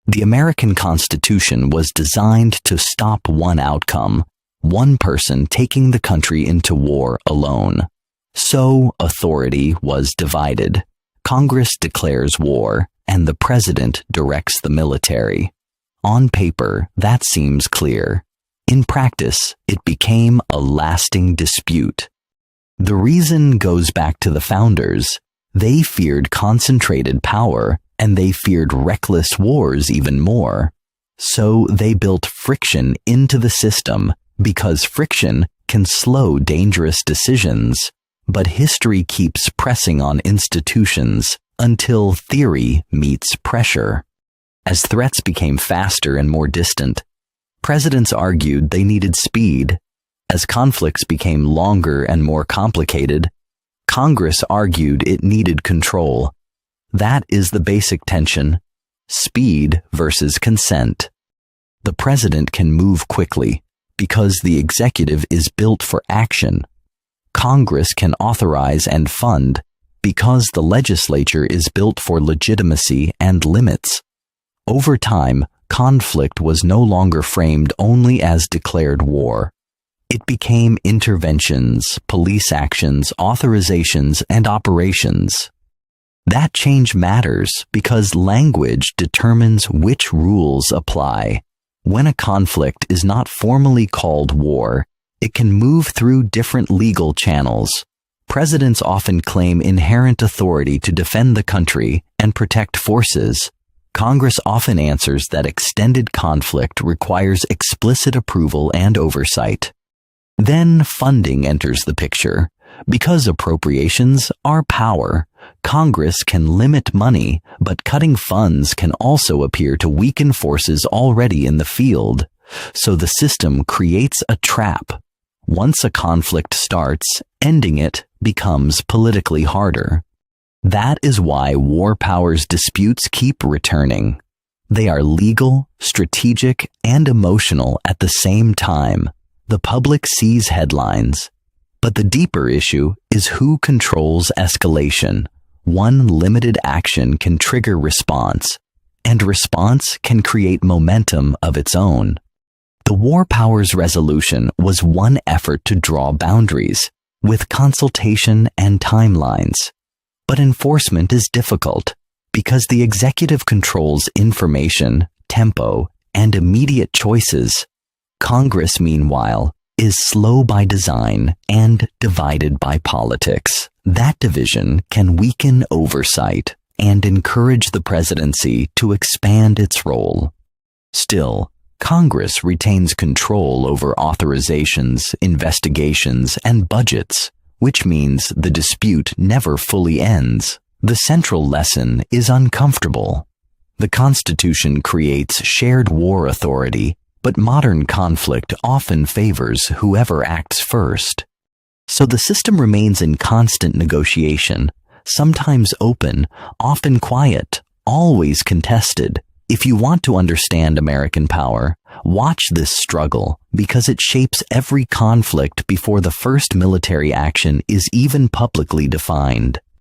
The American Constitution was designed to stop one outcome, one person taking the country into war alone. So authority was divided. Congress declares war, and the president directs the military. On paper, that seems clear. In practice, it became a lasting dispute. The reason goes back to the founders. They feared concentrated power, and they feared reckless wars even more. So they built friction into the system, because friction can slow dangerous decisions. But history keeps pressing on institutions until theory meets pressure. As threats became faster and more distant, presidents argued they needed speed. As conflicts became longer and more complicated, Congress argued it needed control. That is the basic tension: speed versus consent. The president can move quickly because the executive is built for action. Congress can authorize and fund because the legislature is built for legitimacy and limits. Over time, conflict was no longer framed only as declared war. It became interventions, police actions, authorizations, and operations. That change matters because language determines which rules apply. When a conflict is not formally called war, it can move through different legal channels. Presidents often claim inherent authority to defend the country and protect forces. Congress often answers that extended conflict requires explicit approval and oversight. Then funding enters the picture. Because appropriations are power, Congress can limit money, but cutting funds can also appear to weaken forces already in the field. So the system creates a trap. Once a conflict starts, ending it becomes politically harder. That is why war powers disputes keep returning. They are legal, strategic, and emotional at the same time. The public sees headlines. But the deeper issue is who controls escalation. One limited action can trigger response, and response can create momentum of its own. The War Powers Resolution was one effort to draw boundaries, with consultation and timelines. But enforcement is difficult, because the executive controls information, tempo, and immediate choices. Congress, meanwhile, is slow by design and divided by politics. That division can weaken oversight and encourage the presidency to expand its role. Still, Congress retains control over authorizations, investigations, and budgets, which means the dispute never fully ends. The central lesson is uncomfortable. The Constitution creates shared war authority, but modern conflict often favors whoever acts first. So the system remains in constant negotiation, sometimes open, often quiet, always contested. If you want to understand American power, watch this struggle because it shapes every conflict before the first military action is even publicly defined.